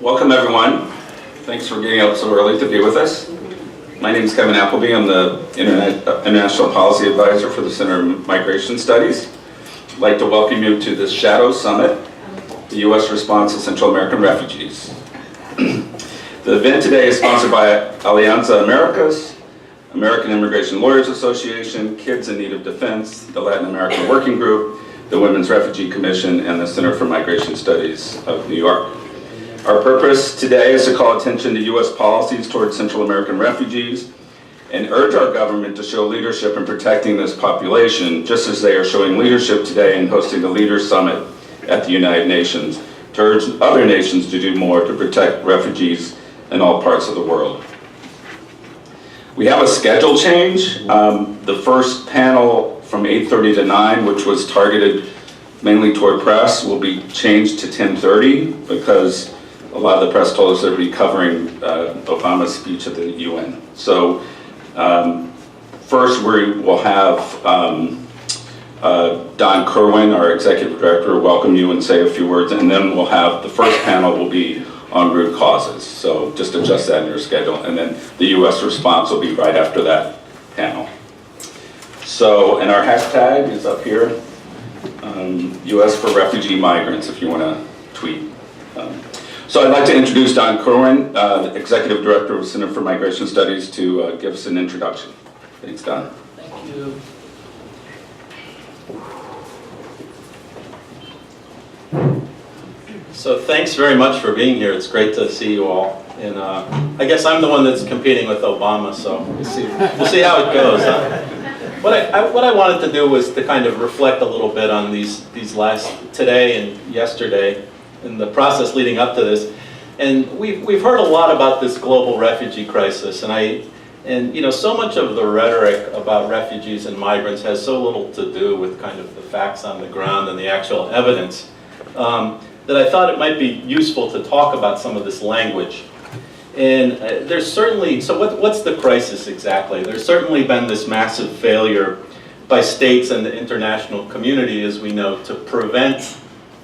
Welcome everyone. Thanks for getting up so early to be with us. My name is Kevin Appleby. I'm the International Policy Advisor for the Center of Migration Studies. I'd like to welcome you to this Shadow Summit, the U.S. response to Central American refugees. The event today is sponsored by Alianza Americas, American Immigration Lawyers Association, Kids in Need of Defense, the Latin American Working Group, the Women's Refugee Commission, and the Center for Migration Studies of New York. Our purpose today is to call attention to U.S. policies towards Central American refugees and urge our government to show leadership in protecting this population, just as they are showing leadership today in hosting the Leaders Summit at the United Nations, to urge other nations to do more to protect refugees in all parts of the world. We have a schedule change. The first panel from 8:30 to 9, which was targeted mainly toward press, will be changed to 10:30 because a lot of the press told us they'd be covering Obama's speech at the UN. So first we will have Don Kerwin, our executive director, welcome you and say a few words, and then we'll have the first panel will be on root causes. So just adjust that in your schedule, and then the U.S. response will be right after that panel. So, and our hashtag is up here, U.S. for refugee migrants, if you want to tweet. So I'd like to introduce Don Kerwin, the Executive Director of the Center for Migration Studies, to give us an introduction. Thanks, Don. Thank you. So thanks very much for being here. It's great to see you all. And I guess I'm the one that's competing with Obama, so we'll see how it goes. What I wanted to do was to kind of reflect a little bit on these last today and yesterday, and the process leading up to this. And we've heard a lot about this global refugee crisis, and you know, so much of the rhetoric about refugees and migrants has so little to do with kind of the facts on the ground and the actual evidence that I thought it might be useful to talk about some of this language. And there's certainly, so what's the crisis exactly? There's certainly been this massive failure by states and the international community, as we know, to prevent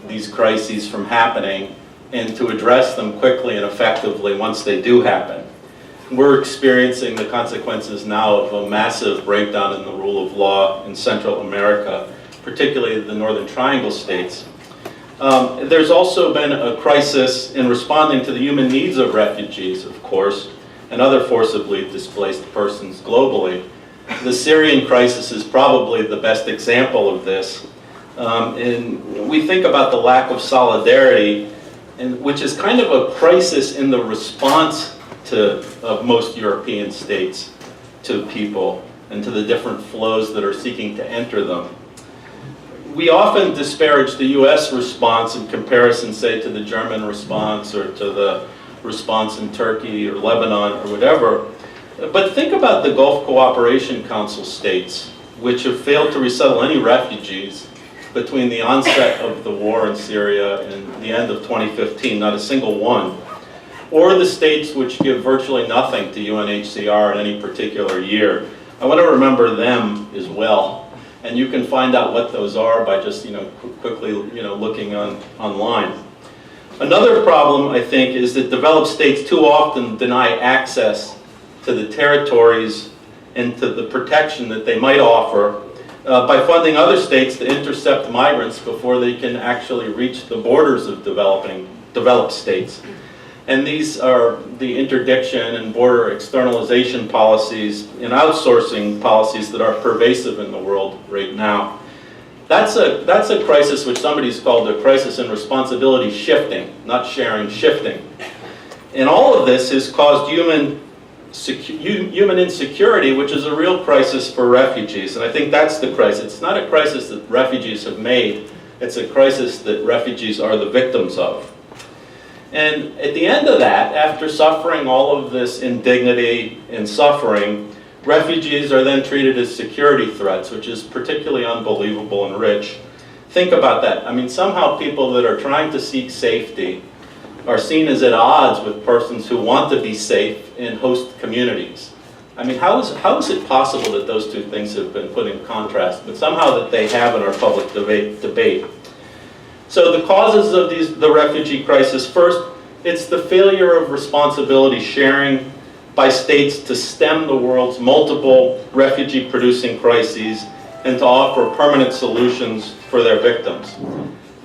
these crises from happening and to address them quickly and effectively once they do happen. We're experiencing the consequences now of a massive breakdown in the rule of law in Central America, particularly the Northern Triangle states. There's also been a crisis in responding to the human needs of refugees, of course, and other forcibly displaced persons globally. The Syrian crisis is probably the best example of this. And we think about the lack of solidarity, which is kind of a crisis in the response of most European states to people and to the different flows that are seeking to enter them. We often disparage the U.S. response in comparison, say, to the German response or to the response in Turkey or Lebanon or whatever. But think about the Gulf Cooperation Council states, which have failed to resettle any refugees between the onset of the war in Syria and the end of 2015, not a single one. Or the states which give virtually nothing to UNHCR in any particular year. I want to remember them as well. And you can find out what those are by just quickly looking online. Another problem, I think, is that developed states too often deny access to the territories and to the protection that they might offer by funding other states to intercept migrants before they can actually reach the borders of developed states. And these are the interdiction and border externalization policies and outsourcing policies that are pervasive in the world right now. That's a crisis which somebody's called a crisis in responsibility shifting, not sharing, shifting. And all of this has caused human insecurity, which is a real crisis for refugees. And I think that's the crisis. It's not a crisis that refugees have made. It's a crisis that refugees are the victims of. And at the end of that, after suffering all of this indignity and suffering, refugees are then treated as security threats, which is particularly unbelievable and rich. Think about that. I mean, somehow people that are trying to seek safety are seen as at odds with persons who want to be safe in host communities. I mean, how is it possible that those two things have been put in contrast, but somehow that they have in our public debate? So the causes of the refugee crisis, first, It's the failure of responsibility sharing by states to stem the world's multiple refugee-producing crises and to offer permanent solutions for their victims.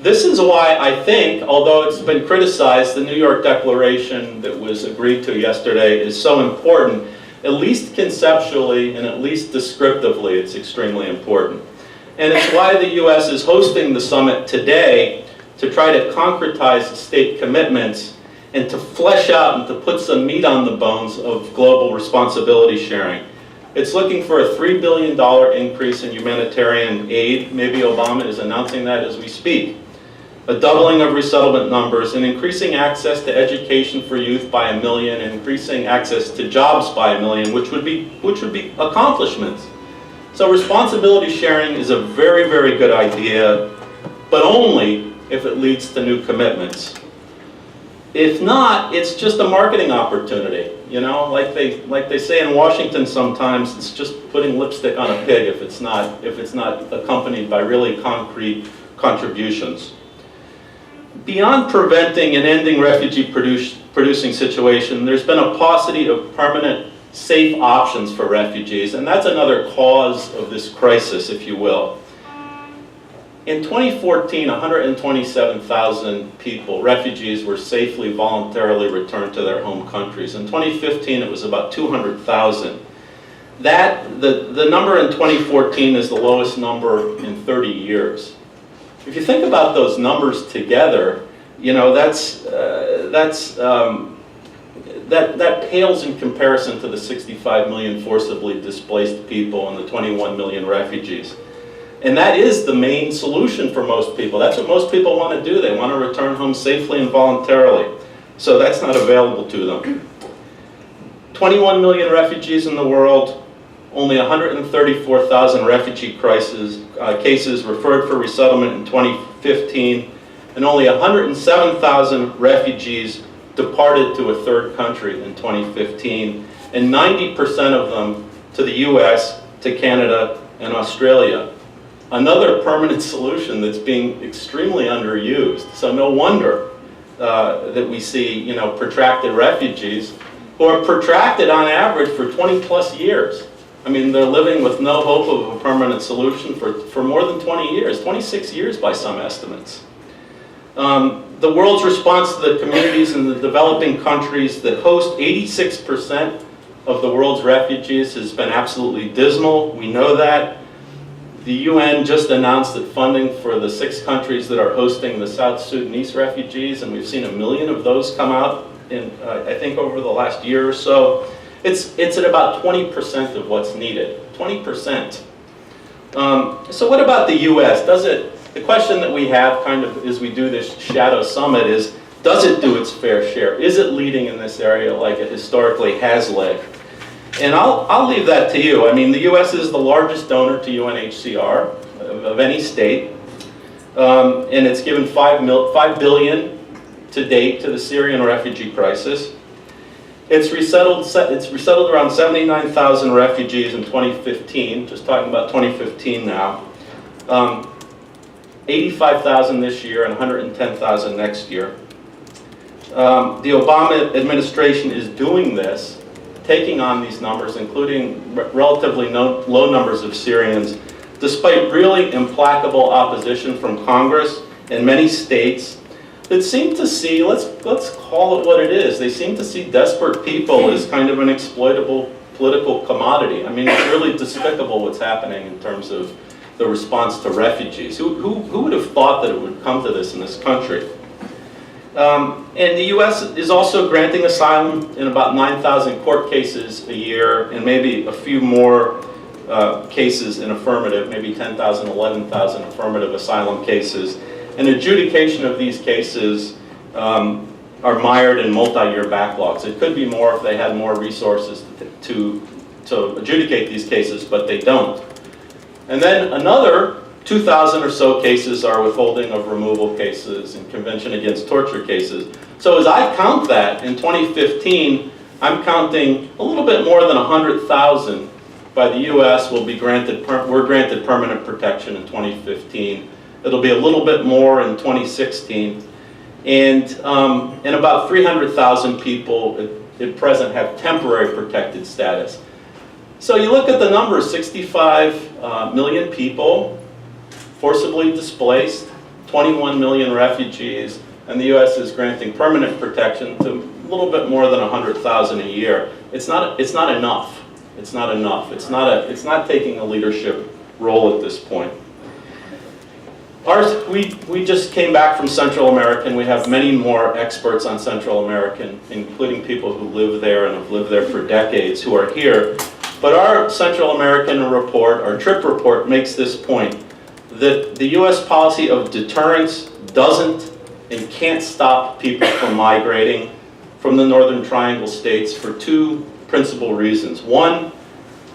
This is why I think, although it's been criticized, the New York Declaration that was agreed to yesterday is so important. At least conceptually and at least descriptively, it's extremely important. And it's why the US is hosting the summit today to try to concretize state commitments and to flesh out and to put some meat on the bones of global responsibility sharing. It's looking for a $3 billion increase in humanitarian aid. Maybe Obama is announcing that as we speak. A doubling of resettlement numbers, and increasing access to education for youth by 1 million, and increasing access to jobs by 1 million, which would be accomplishments. So responsibility sharing is a very, very good idea, but only if it leads to new commitments. If not, it's just a marketing opportunity. You know, like they say in Washington sometimes, it's just putting lipstick on a pig if it's not accompanied by really concrete contributions. Beyond preventing and ending refugee-producing situation, there's been a paucity of permanent, safe options for refugees, and that's another cause of this crisis, if you will. In 2014, 127,000 people, refugees, were safely, voluntarily returned to their home countries. In 2015, it was about 200,000. The number in 2014 is the lowest number in 30 years. If you think about those numbers together, you know, that pales in comparison to the 65 million forcibly displaced people and the 21 million refugees. And that is the main solution for most people. That's what most people want to do. They want to return home safely and voluntarily. So that's not available to them. 21 million refugees in the world, only 134,000 refugee cases referred for resettlement in 2015, and only 107,000 refugees departed to a third country in 2015, and 90% of them to the US, to Canada, and Australia. Another permanent solution that's being extremely underused. So no wonder that we see, you know, protracted refugees who are protracted on average for 20 plus years. I mean, they're living with no hope of a permanent solution for more than 20 years, 26 years by some estimates. The world's response to the communities in the developing countries that host 86% of the world's refugees has been absolutely dismal. We know that. The UN just announced that funding for the 6 countries that are hosting the South Sudanese refugees, and we've seen 1 million of those come out in, I think, over the last year or so. It's at about 20% of what's needed, 20%. So what about the US? The question that we have kind of as we do this shadow summit is, does it do its fair share? Is it leading in this area like it historically has led? And I'll leave that to you. I mean, the US is the largest donor to UNHCR of any state. And it's given $5 billion to date to the Syrian refugee crisis. It's resettled around 79,000 refugees in 2015, just talking about 2015 now. 85,000 this year and 110,000 next year. The Obama administration is doing this, taking on these numbers, including relatively low numbers of Syrians, despite really implacable opposition from Congress and many states that seem to see, let's call it what it is, they seem to see desperate people as kind of an exploitable political commodity. I mean, it's really despicable what's happening in terms of the response to refugees. Who would have thought that it would come to this in this country? And the US is also granting asylum in about 9,000 court cases a year, and maybe a few more cases in affirmative, maybe 10,000, 11,000 affirmative asylum cases. And adjudication of these cases are mired in multi-year backlogs. It could be more if they had more resources to adjudicate these cases, but they don't. And then another 2,000 or so cases are withholding of removal cases and Convention Against Torture cases. So as I count that, in 2015, I'm counting a little bit more than 100,000 by the US were granted permanent protection in 2015. It'll be a little bit more in 2016. And about 300,000 people at present have temporary protected status. So you look at the numbers, 65 million people forcibly displaced, 21 million refugees, and the U.S. is granting permanent protection to a little bit more than 100,000 a year. It's not enough. It's not enough. It's not taking a leadership role at this point. We just came back from Central America, and we have many more experts on Central America, including people who live there and have lived there for decades who are here. But our Central American report, our TRIP report, makes this point, that the U.S. policy of deterrence doesn't and can't stop people from migrating from the Northern Triangle states for two principal reasons. One,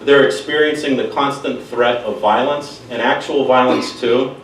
they're experiencing the constant threat of violence, and actual violence too,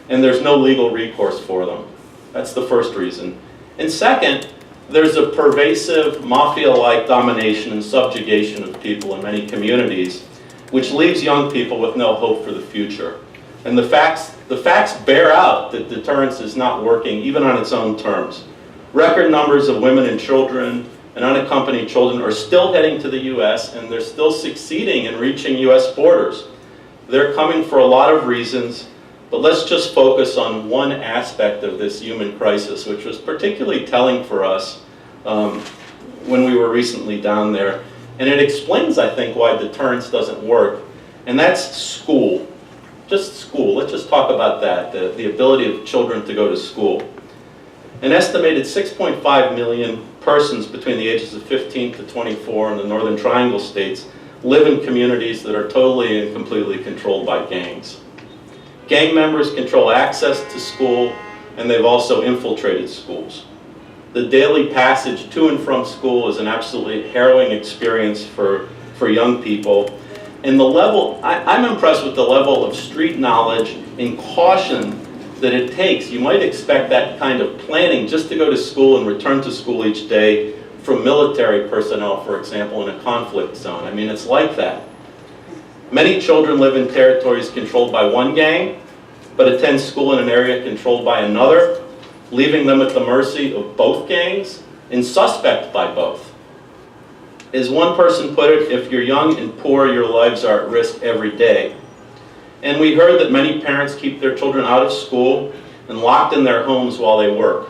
and there's no legal recourse for them. That's the first reason. And second, there's a pervasive mafia-like domination and subjugation of people in many communities, which leaves young people with no hope for the future. And the facts bear out that deterrence is not working, even on its own terms. Record numbers of women and children and unaccompanied children are still heading to the U.S., and they're still succeeding in reaching U.S. borders. They're coming for a lot of reasons, but let's just focus on one aspect of this human crisis, which was particularly telling for us when we were recently down there. And it explains, I think, why deterrence doesn't work, and that's school. Just school. Let's just talk about that, the ability of children to go to school. An estimated 6.5 million persons between the ages of 15 to 24 in the Northern Triangle states live in communities that are totally and completely controlled by gangs. Gang members control access to school, and they've also infiltrated schools. The daily passage to and from school is an absolutely harrowing experience for young people. And the level, I'm impressed with the level of street knowledge and caution that it takes. You might expect that kind of planning just to go to school and return to school each day from military personnel, for example, in a conflict zone. I mean, it's like that. Many children live in territories controlled by one gang, but attend school in an area controlled by another, leaving them at the mercy of both gangs and suspect by both. As one person put it, if you're young and poor, your lives are at risk every day. And we heard that many parents keep their children out of school and locked in their homes while they work.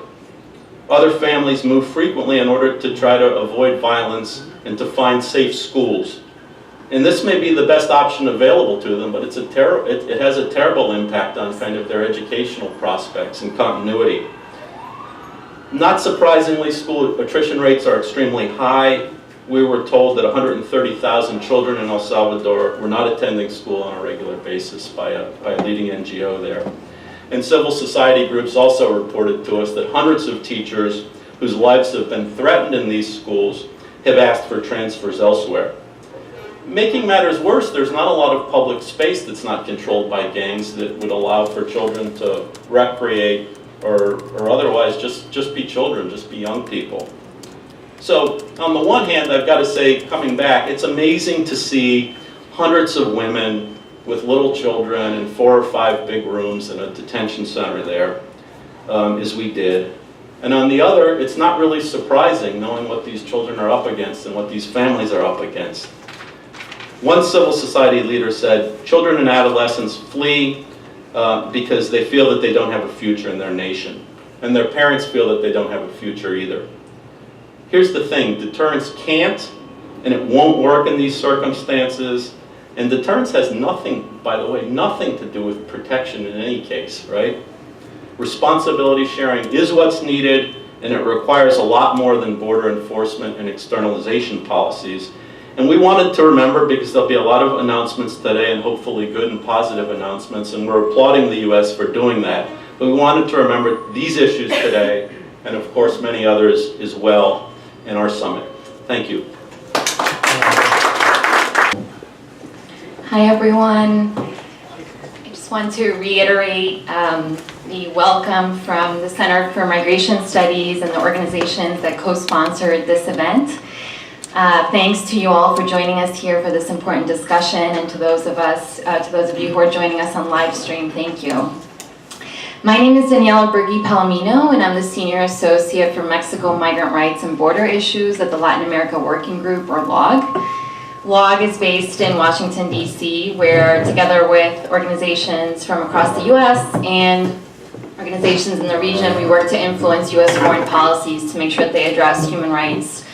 Other families move frequently in order to try to avoid violence and to find safe schools. And this may be the best option available to them, but it has a terrible impact on kind of their educational prospects and continuity. Not surprisingly, school attrition rates are extremely high. We were told that 130,000 children in El Salvador were not attending school on a regular basis by a leading NGO there. And civil society groups also reported to us that hundreds of teachers whose lives have been threatened in these schools have asked for transfers elsewhere. Making matters worse, there's not a lot of public space that's not controlled by gangs that would allow for children to recreate or otherwise just be children, just be young people. So on the one hand, I've got to say, coming back, it's amazing to see hundreds of women with little children in 4 or 5 big rooms in a detention center there, as we did. And on the other, it's not really surprising knowing what these children are up against and what these families are up against. One civil society leader said, children and adolescents flee because they feel that they don't have a future in their nation. And their parents feel that they don't have a future either. Here's the thing, deterrence can't and it won't work in these circumstances. And deterrence has nothing, by the way, nothing to do with protection in any case, right? Responsibility sharing is what's needed, and it requires a lot more than border enforcement and externalization policies. And we wanted to remember, because there'll be a lot of announcements today, and hopefully good and positive announcements, and we're applauding the U.S. for doing that. But we wanted to remember these issues today, and of course many others as well in our summit. Thank you. Hi everyone. I just want to reiterate the welcome from the Center for Migration Studies and the organizations that co-sponsored this event. Thanks to you all for joining us here for this important discussion, and to those of you who are joining us on live stream, thank you. My name is Daniella Burgi-Palomino, and I'm the Senior Associate for Mexico Migrant Rights and Border Issues at the Latin America Working Group, or LOG. LOG is based in Washington, D.C., where together with organizations from across the U.S. and organizations in the region, we work to influence U.S. foreign policies to make sure that they address human rights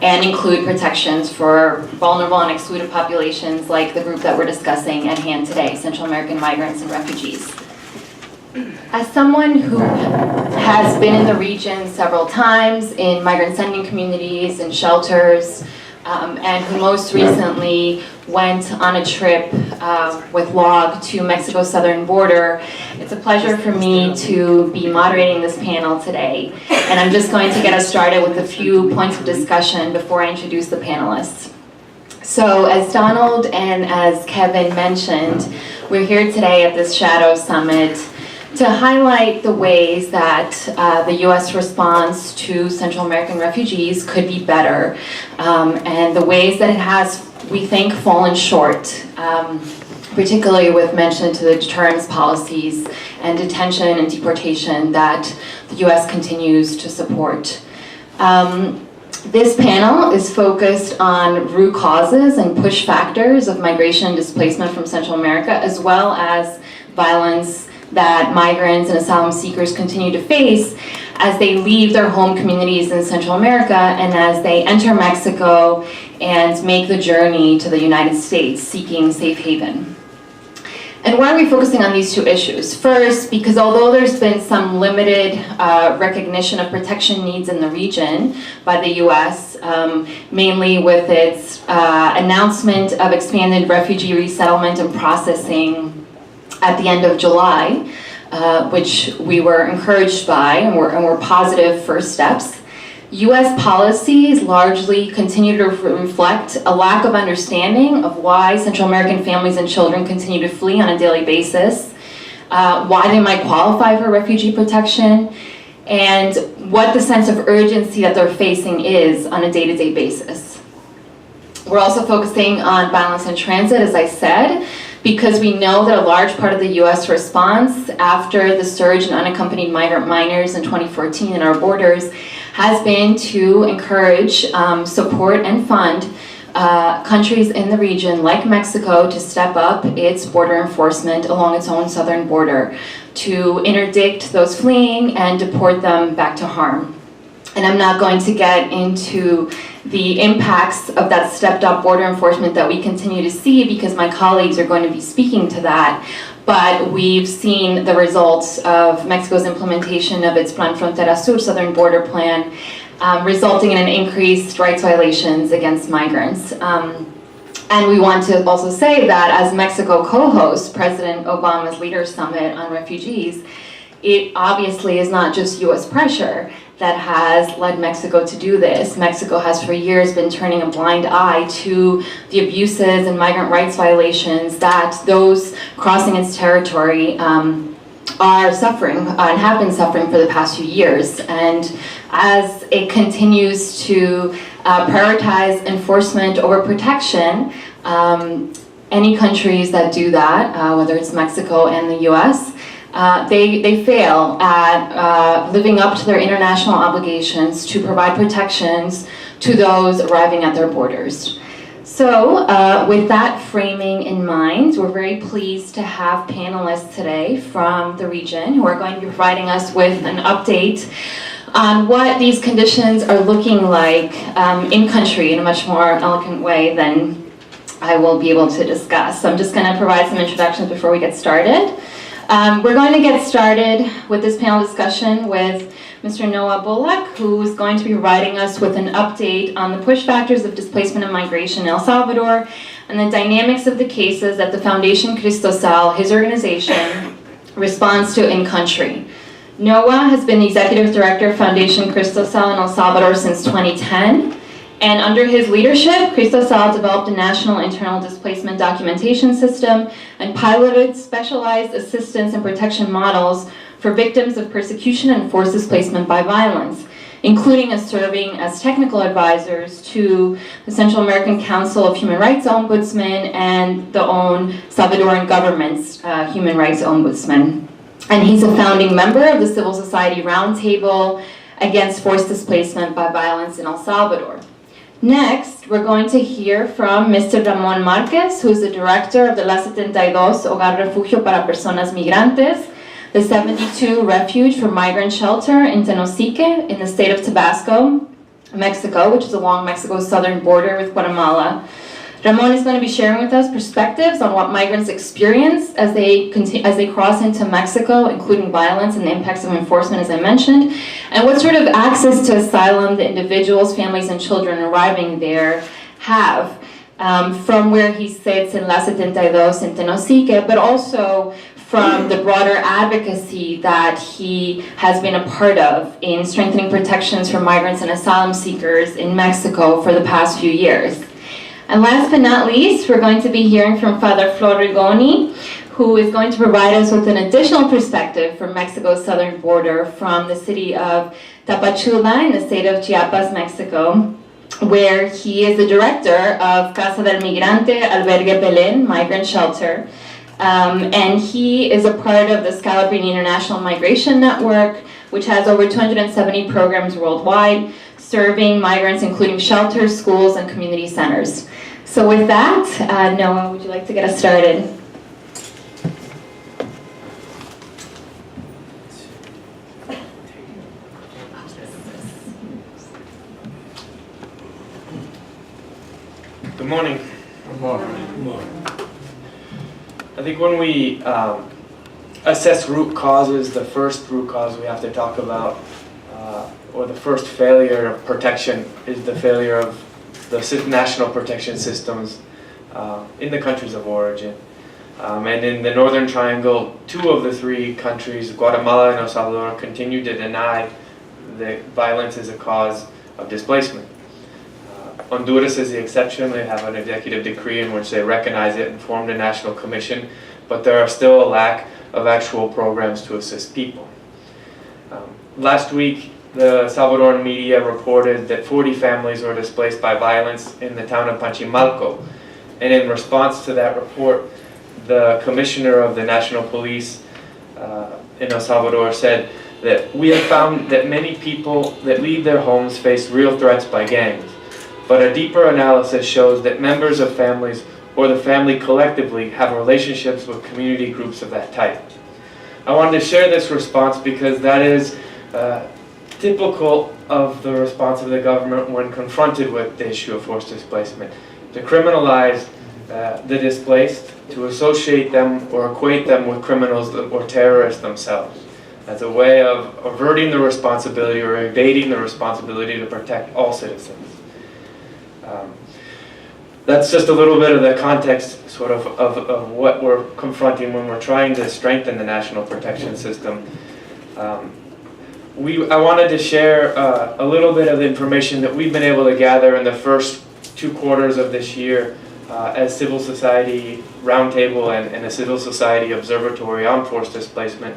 and include protections for vulnerable and excluded populations like the group that we're discussing at hand today, Central American migrants and refugees. As someone who has been in the region several times in migrant sending communities and shelters, and who most recently went on a trip with LOG to Mexico's southern border, it's a pleasure for me to be moderating this panel today. And I'm just going to get us started with a few points of discussion before I introduce the panelists. So as Donald and as Kevin mentioned, we're here today at this Shadow Summit to highlight the ways that the U.S. response to Central American refugees could be better, and the ways that it has, we think, fallen short, particularly with mention to the deterrence policies and detention and deportation that the U.S. continues to support. This panel is focused on root causes and push factors of migration and displacement from Central America, as well as violence that migrants and asylum seekers continue to face as they leave their home communities in Central America and as they enter Mexico and make the journey to the United States seeking safe haven. And why are we focusing on these two issues? First, because although there's been some limited recognition of protection needs in the region by the U.S., mainly with its announcement of expanded refugee resettlement and processing at the end of July, which we were encouraged by and were positive first steps. U.S. policies largely continue to reflect a lack of understanding of why Central American families and children continue to flee on a daily basis, why they might qualify for refugee protection, and what the sense of urgency that they're facing is on a day-to-day basis. We're also focusing on violence in transit, as I said, because we know that a large part of the U.S. response after the surge in unaccompanied migrant minors in 2014 in our borders has been to encourage, support, and fund countries in the region like Mexico to step up its border enforcement along its own southern border, to interdict those fleeing and deport them back to harm. And I'm not going to get into the impacts of that stepped up border enforcement that we continue to see because my colleagues are going to be speaking to that. But we've seen the results of Mexico's implementation of its Plan Frontera Sur southern border plan, resulting in an increased rights violations against migrants. And we want to also say that as Mexico co-hosts President Obama's Leaders Summit on refugees, it obviously is not just U.S. pressure that has led Mexico to do this. Mexico has for years been turning a blind eye to the abuses and migrant rights violations that those crossing its territory are suffering and have been suffering for the past few years. And as it continues to prioritize enforcement over protection, any countries that do that, whether it's Mexico and the US, they fail at living up to their international obligations to provide protections to those arriving at their borders. So with that framing in mind, we're very pleased to have panelists today from the region who are going to be providing us with an update on what these conditions are looking like in country in a much more eloquent way than I will be able to discuss. So I'm just going to provide some introductions before we get started. We're going to get started with this panel discussion with Mr. Noah Bullock, who is going to be providing us with an update on the push factors of displacement and migration in El Salvador and the dynamics of the cases that the Foundation Cristosal, his organization, responds to in country. Noah has been the executive director of Foundation Cristosal in El Salvador since 2010. And under his leadership, Cristosal developed a national internal displacement documentation system and piloted specialized assistance and protection models for victims of persecution and forced displacement by violence, including serving as technical advisors to the Central American Council of Human Rights Ombudsman and the own Salvadoran government's Human Rights Ombudsman. and he's a founding member of the Civil Society Roundtable Against Forced Displacement by Violence in El Salvador. Next, we're going to hear from Mr. Ramón Márquez, who's the director of the La 72 Hogar-Refugio para Personas Migrantes, the 72 Refuge for Migrant Shelter in Tenosique in the state of Tabasco, Mexico, which is along Mexico's southern border with Guatemala. Ramón is going to be sharing with us perspectives on what migrants experience as they cross into Mexico, including violence and the impacts of enforcement, as I mentioned, and what sort of access to asylum the individuals, families, and children arriving there have from where he sits in La 72 in Tenosique, but also from the broader advocacy that he has been a part of in strengthening protections for migrants and asylum seekers in Mexico for the past few years. And last but not least, we're going to be hearing from Father Flor Rigoni, who is going to provide us with an additional perspective from Mexico's southern border from the city of Tapachula in the state of Chiapas, Mexico, where he is the director of Casa del Migrante Albergue Belén, migrant shelter. And he is a part of the Scalabrini International Migration Network, which has over 270 programs worldwide, serving migrants, including shelters, schools, and community centers. So with that, Noah, would you like to get us started? Good morning. Good morning. I think when we assess root causes, the first root cause we have to talk about, or the first failure of protection, is the failure of the national protection systems in the countries of origin. And in the Northern Triangle, 2 of the 3 countries, Guatemala and El Salvador, continue to deny that violence is a cause of displacement. Honduras is the exception. They have an executive decree in which they recognize it and formed a national commission, but there are still a lack of actual programs to assist people. Last week, the Salvadoran media reported that 40 families were displaced by violence in the town of Panchimalco. And in response to that report, the commissioner of the National Police in El Salvador said that we have found that many people that leave their homes face real threats by gangs. But a deeper analysis shows that members of families or the family collectively have relationships with community groups of that type. I wanted to share this response because that is typical of the response of the government when confronted with the issue of forced displacement. To criminalize the displaced, to associate them or equate them with criminals or terrorists themselves, as a way of averting the responsibility or evading the responsibility to protect all citizens. That's just a little bit of the context sort of what we're confronting when we're trying to strengthen the national protection system. I wanted to share a little bit of the information that we've been able to gather in the first 2 quarters of this year as Civil Society Roundtable and a Civil Society Observatory on Forced Displacement.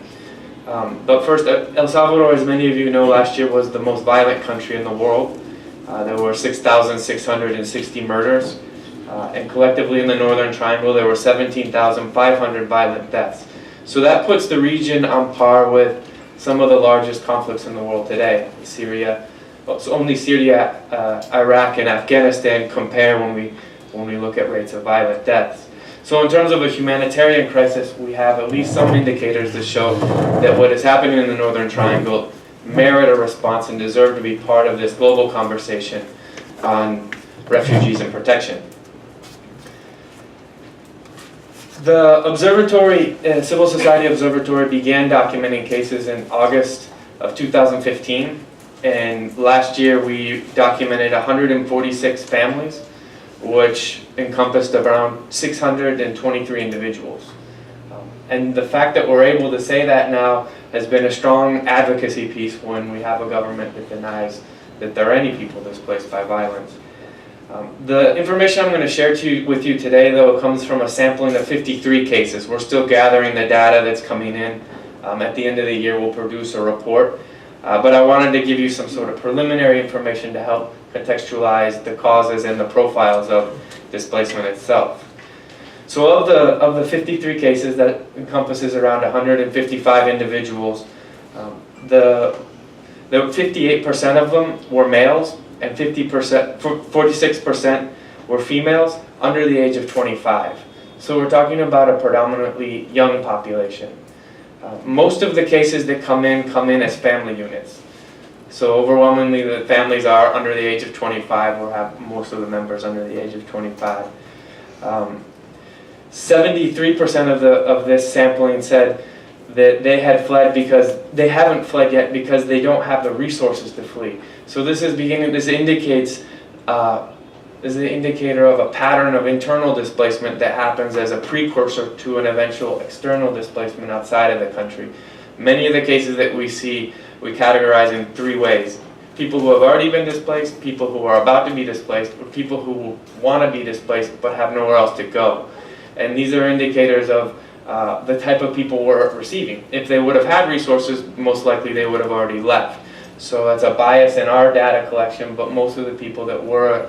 But first, El Salvador, as many of you know, last year was the most violent country in the world. There were 6,660 murders, and collectively in the Northern Triangle there were 17,500 violent deaths. So that puts the region on par with some of the largest conflicts in the world today. Syria, so only Syria, Iraq, and Afghanistan compare when we look at rates of violent deaths. So in terms of a humanitarian crisis, we have at least some indicators that show that what is happening in the Northern Triangle merit a response and deserve to be part of this global conversation on refugees and protection. The observatory, Civil Society Observatory, began documenting cases in August of 2015, and last year we documented 146 families, which encompassed around 623 individuals. And the fact that we're able to say that now has been a strong advocacy piece when we have a government that denies that there are any people displaced by violence. The information I'm going to share with you today, though, comes from a sampling of 53 cases. We're still gathering the data that's coming in. At the end of the year, we'll produce a report. But I wanted to give you some sort of preliminary information to help contextualize the causes and the profiles of displacement itself. So of the 53 cases, that encompasses around 155 individuals, the 58% of them were males and 46% were females under the age of 25. So we're talking about a predominantly young population. Most of the cases that come in as family units. So overwhelmingly the families are under the age of 25, or have most of the members under the age of 25. 73% of this sampling said that they had fled because they haven't fled yet because they don't have the resources to flee. So this indicates is the indicator of a pattern of internal displacement that happens as a precursor to an eventual external displacement outside of the country. Many of the cases that we see, we categorize in three ways. People who have already been displaced, people who are about to be displaced, or people who want to be displaced but have nowhere else to go. And these are indicators of the type of people we're receiving. If they would have had resources, most likely they would have already left. So that's a bias in our data collection, but most of the people that we're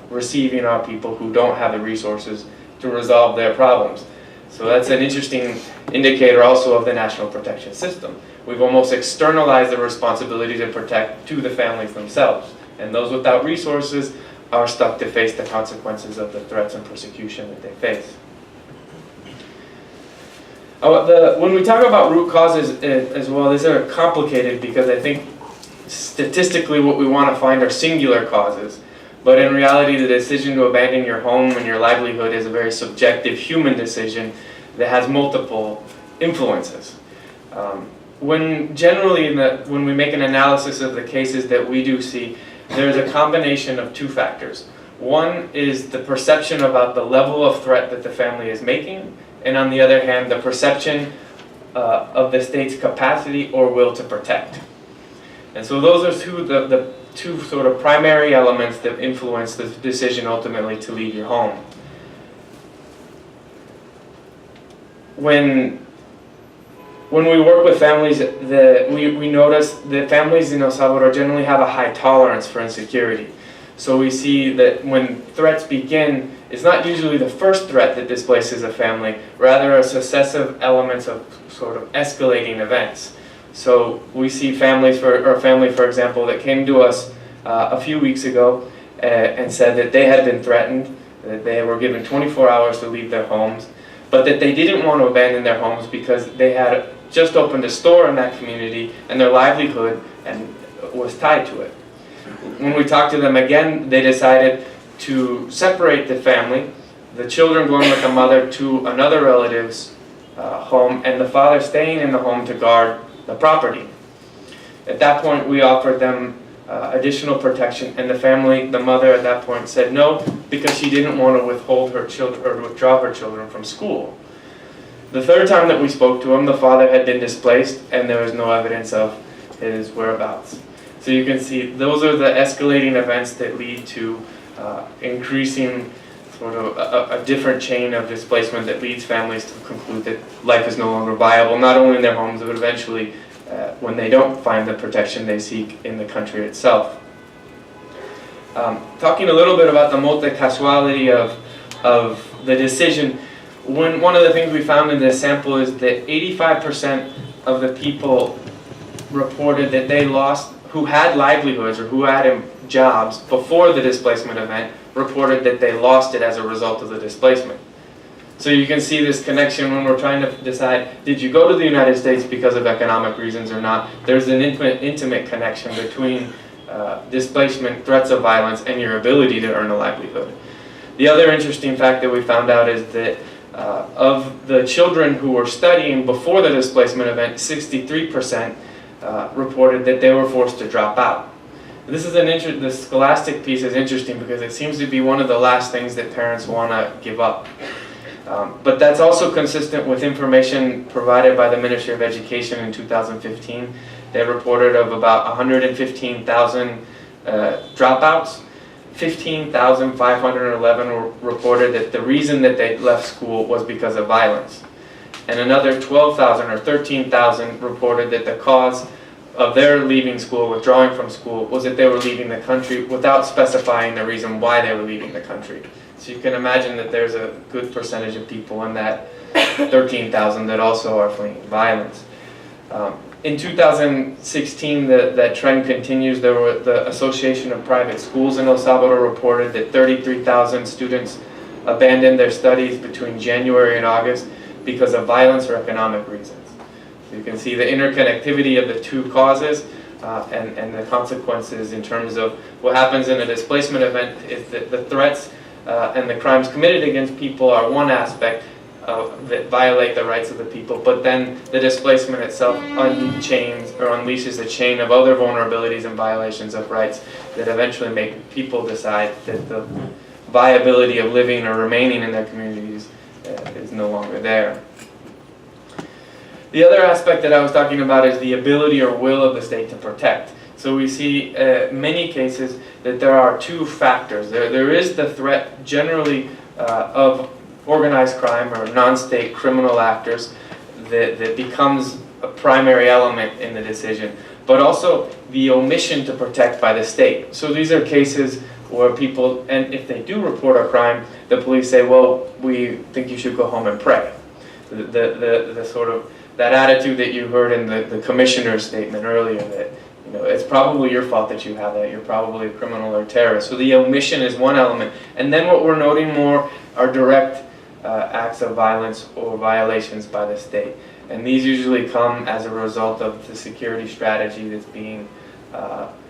receiving are people who don't have the resources to resolve their problems. So that's an interesting indicator also of the national protection system. We've almost externalized the responsibility to protect to the families themselves. And those without resources are stuck to face the consequences of the threats and persecution that they face. When we talk about root causes as well, these are complicated because I think statistically what we want to find are singular causes. But in reality, the decision to abandon your home and your livelihood is a very subjective human decision that has multiple influences. When we make an analysis of the cases that we do see, there's a combination of two factors. One is the perception about the level of threat that the family is making, and on the other hand, the perception of the state's capacity or will to protect. And so those are the two sort of primary elements that influence the decision ultimately to leave your home. When we work with families, we notice that families in El Salvador generally have a high tolerance for insecurity. So we see that when threats begin, it's not usually the first threat that displaces a family, rather a successive elements of sort of escalating events. So we see a family, for example, that came to us a few weeks ago and said that they had been threatened, that they were given 24 hours to leave their homes, but that they didn't want to abandon their homes because they had just opened a store in that community and their livelihood was tied to it. When we talked to them again, they decided to separate the family, the children going with the mother to another relative's home, and the father staying in the home to guard the property. At that point, we offered them additional protection, and the mother at that point said no, because she didn't want to withdraw her children from school. The third time that we spoke to him, the father had been displaced, and there was no evidence of his whereabouts. So you can see those are the escalating events that lead to increasing sort of a different chain of displacement that leads families to conclude that life is no longer viable, not only in their homes, but eventually when they don't find the protection they seek in the country itself. Talking a little bit about the multi-causality of the decision, one of the things we found in this sample is that 85% of the people reported that they lost, who had livelihoods or who had jobs before the displacement event, reported that they lost it as a result of the displacement. So you can see this connection when we're trying to decide, did you go to the United States because of economic reasons or not? There's an intimate connection between displacement, threats of violence, and your ability to earn a livelihood. The other interesting fact that we found out is that of the children who were studying before the displacement event, 63% reported that they were forced to drop out. This is the scholastic piece is interesting because it seems to be one of the last things that parents want to give up. But that's also consistent with information provided by the Ministry of Education in 2015. They reported of about 115,000 dropouts. 15,511 reported that the reason that they left school was because of violence. And another 12,000 or 13,000 reported that the cause of their leaving school, withdrawing from school, was that they were leaving the country without specifying the reason why they were leaving the country. So you can imagine that there's a good percentage of people in that 13,000 that also are fleeing violence. In 2016, that trend continues. The Association of Private Schools in El Salvador reported that 33,000 students abandoned their studies between January and August because of violence or economic reasons. So you can see the interconnectivity of the two causes and the consequences in terms of what happens in a displacement event is that the threats and the crimes committed against people are one aspect that violate the rights of the people, but then the displacement itself unchains or unleashes a chain of other vulnerabilities and violations of rights that eventually make people decide that the viability of living or remaining in their communities is no longer there. The other aspect that I was talking about is the ability or will of the state to protect. So we see many cases that there are two factors. There is the threat generally of organized crime or non-state criminal actors that becomes a primary element in the decision, but also the omission to protect by the state. So these are cases where people, and if they do report a crime, the police say, well, we think you should go home and pray. The sort of, that attitude that you heard in the commissioner's statement earlier, that it's probably your fault that you have that, you're probably a criminal or terrorist. So the omission is one element. And then what we're noting more are direct acts of violence or violations by the state. And these usually come as a result of the security strategy that's being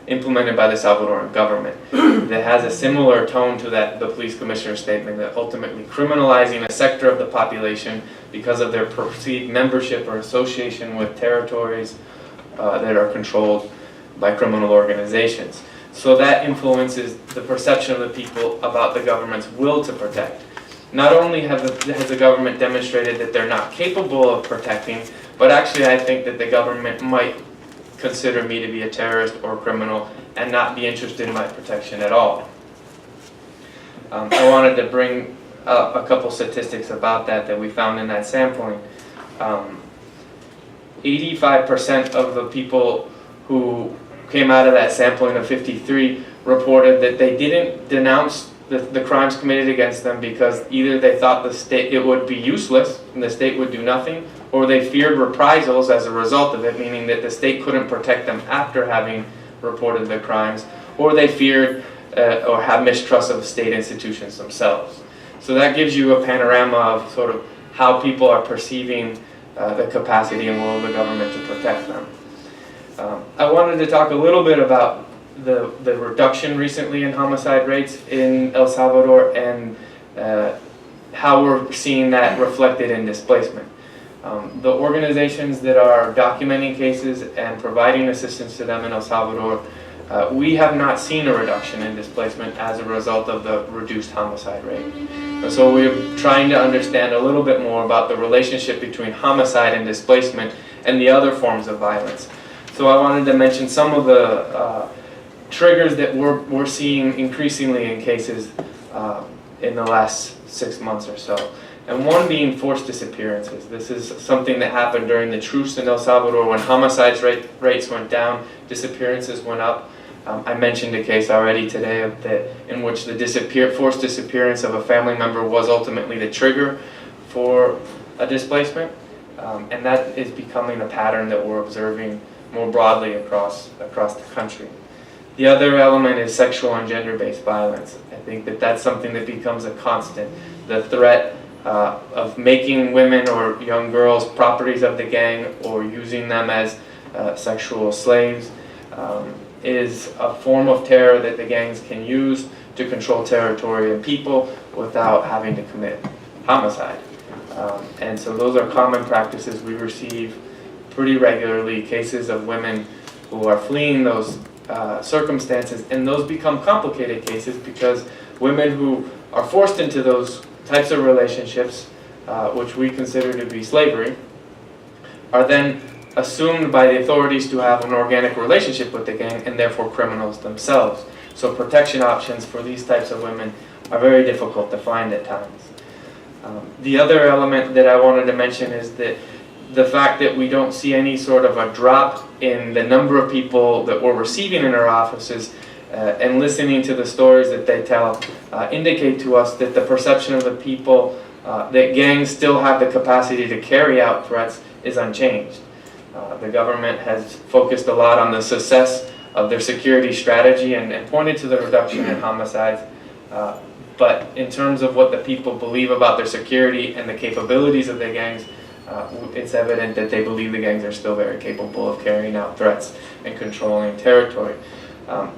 implemented by the Salvadoran government that has a similar tone to the police commissioner's statement, that ultimately criminalizing a sector of the population because of their perceived membership or association with territories that are controlled by criminal organizations. So that influences the perception of the people about the government's will to protect. Not only has the government demonstrated that they're not capable of protecting, but actually I think that the government might consider me to be a terrorist or a criminal and not be interested in my protection at all. I wanted to bring up a couple statistics about that we found in that sampling. 85% of the people who came out of that sampling of 53 reported that they didn't denounce the crimes committed against them because either they thought it would be useless and the state would do nothing, or they feared reprisals as a result of it, meaning that the state couldn't protect them after having reported their crimes, or they feared or have mistrust of state institutions themselves. So that gives you a panorama of sort of how people are perceiving the capacity and will of the government to protect them. I wanted to talk a little bit about the reduction recently in homicide rates in El Salvador and how we're seeing that reflected in displacement. The organizations that are documenting cases and providing assistance to them in El Salvador, we have not seen a reduction in displacement as a result of the reduced homicide rate. And so we're trying to understand a little bit more about the relationship between homicide and displacement and the other forms of violence. So I wanted to mention some of the triggers that we're seeing increasingly in cases in the last 6 months or so. And one being forced disappearances. This is something that happened during the truce in El Salvador when homicides rates went down, disappearances went up. I mentioned a case already today in which the forced disappearance of a family member was ultimately the trigger for a displacement. And that is becoming a pattern that we're observing more broadly across the country. The other element is sexual and gender-based violence. I think that that's something that becomes a constant. The threat of making women or young girls properties of the gang or using them as sexual slaves is a form of terror that the gangs can use to control territory and people without having to commit homicide. And so those are common practices. We receive pretty regularly cases of women who are fleeing those circumstances, and those become complicated cases because women who are forced into those types of relationships, which we consider to be slavery, are then assumed by the authorities to have an organic relationship with the gang and therefore criminals themselves. So protection options for these types of women are very difficult to find at times. The other element that I wanted to mention is that the fact that we don't see any sort of a drop in the number of people that we're receiving in our offices and listening to the stories that they tell indicate to us that the perception of the people that gangs still have the capacity to carry out threats is unchanged. The government has focused a lot on the success of their security strategy and pointed to the reduction in homicides. But in terms of what the people believe about their security and the capabilities of the gangs, it's evident that they believe the gangs are still very capable of carrying out threats and controlling territory.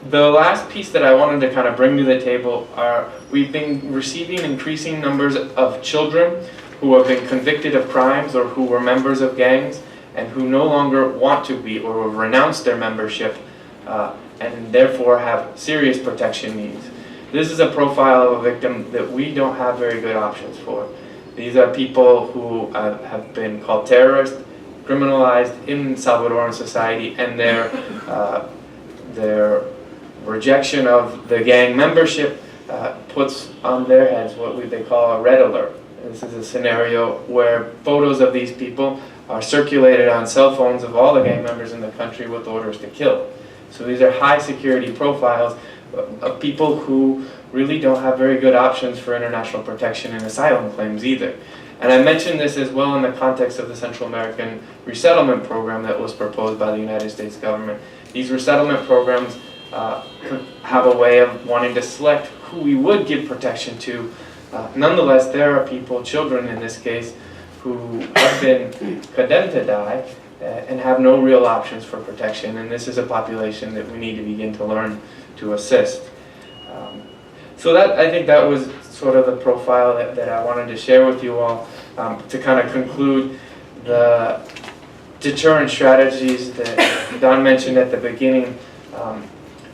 The last piece that I wanted to kind of bring to the table are we've been receiving increasing numbers of children who have been convicted of crimes or who were members of gangs and who no longer want to be or have renounced their membership and therefore have serious protection needs. This is a profile of a victim that we don't have very good options for. These are people who have been called terrorists, criminalized in Salvadoran society, and their rejection of the gang membership puts on their heads what they call a red alert. This is a scenario where photos of these people are circulated on cell phones of all the gang members in the country with orders to kill. So these are high security profiles of people who really don't have very good options for international protection and asylum claims either. And I mentioned this as well in the context of the Central American resettlement program that was proposed by the United States government. These resettlement programs have a way of wanting to select who we would give protection to. Nonetheless, there are people, children in this case, who have been condemned to die and have no real options for protection. And this is a population that we need to begin to learn to assist. So I think that was sort of the profile that I wanted to share with you all to kind of conclude the deterrent strategies that Don mentioned at the beginning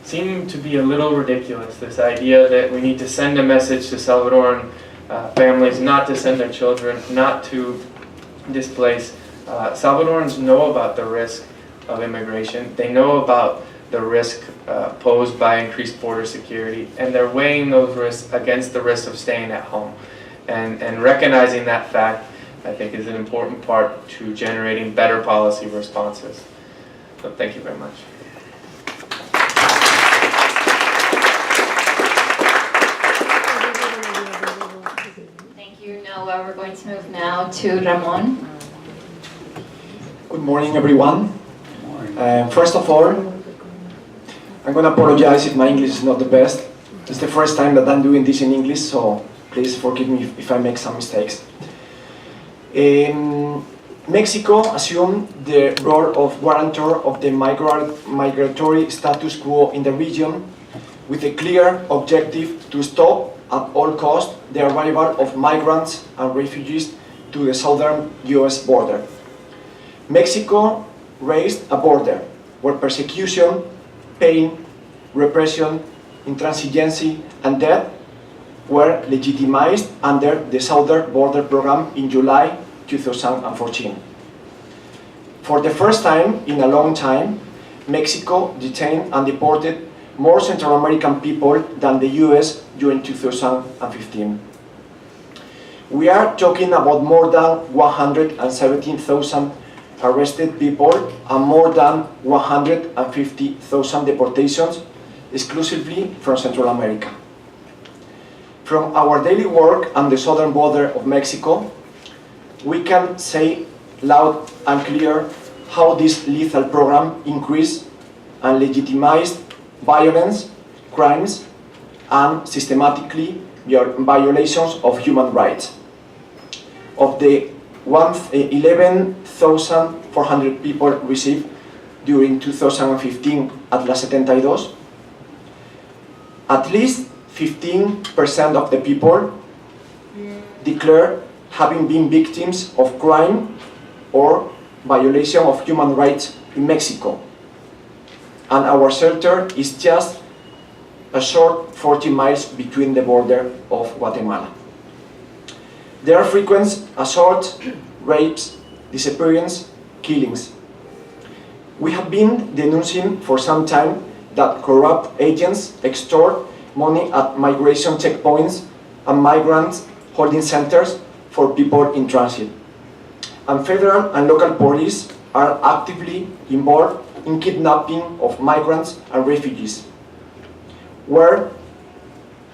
seem to be a little ridiculous. This idea that we need to send a message to Salvadoran families not to send their children, not to displace. Salvadorans know about the risk of immigration. They know about the risk posed by increased border security, and they're weighing those risks against the risk of staying at home. And recognizing that fact, I think, is an important part to generating better policy responses. So thank you very much. Thank you, Noah. We're going to move now to Ramón. Good morning, everyone. First of all, I'm going to apologize if my English is not the best. It's the first time that I'm doing this in English, so please forgive me if I make some mistakes. Mexico assumed the role of guarantor of the migratory status quo in the region with a clear objective to stop at all costs the arrival of migrants and refugees to the southern US border. Mexico raised a border where persecution, pain, repression, intransigency, and death were legitimized under the Southern Border Program in July 2014. For the first time in a long time, Mexico detained and deported more Central American people than the US during 2015. We are talking about more than 117,000 arrested people and more than 150,000 deportations exclusively from Central America. From our daily work on the southern border of Mexico, we can say loud and clear how this lethal program increased and legitimized violence, crimes, and systematically violations of human rights. Of the 11,400 people received during 2015 at La 72, at least 15% of the people declare having been victims of crime or violation of human rights in Mexico. And our shelter is just a short 40 miles between the border of Guatemala. There are frequent assaults, rapes, disappearances, killings. We have been denunciing for some time that corrupt agents extort money at migration checkpoints and migrant holding centers for people in transit. And federal and local police are actively involved in kidnapping of migrants and refugees. where